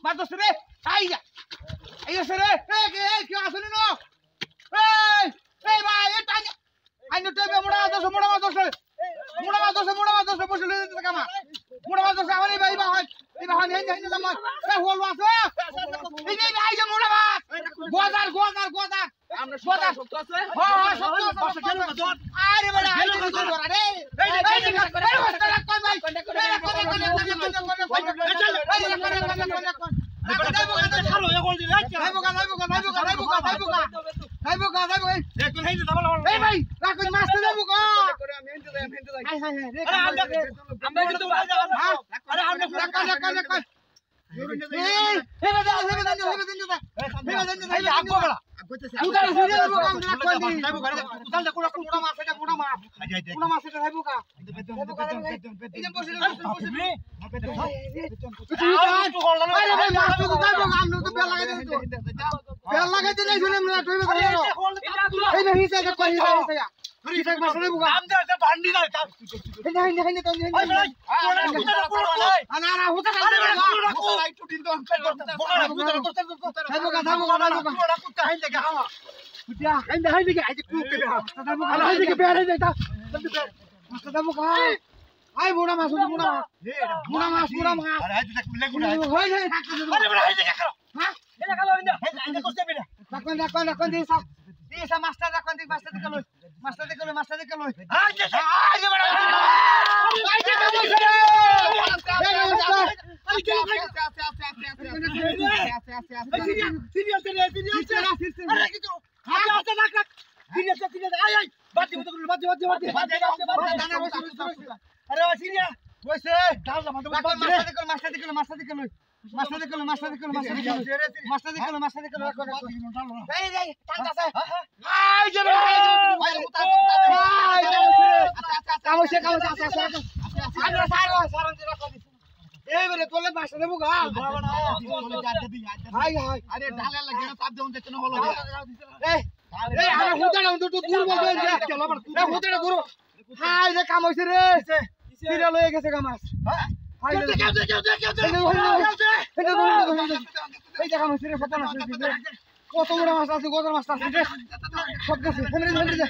মারদছে রে আইয়া আইছে রে এই কি আসলি না এই ভাই এটা আইনো টেবে মোড়া মারদছে বসলে দিতে কামা মোড়া মারদছে আরে ভাই এই ভাই হেন না মার এই হল আছে এই ভাই যে মোড়া মার গোজার আমরা গোজার সত্য আছে হ্যাঁ সত্য আছে কেন আরে বড় আই তো ধরা রে এই Ay, muna mas. Dakon desa master dakon dikaloy. Master dikaloy. কত বড় মাছ আছে গোজার মাছ আছে রে সব গেছে ফেলে দে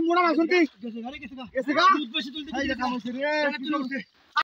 মোড়া না শুনতি গেছে গা দুধ বেশি তুলতে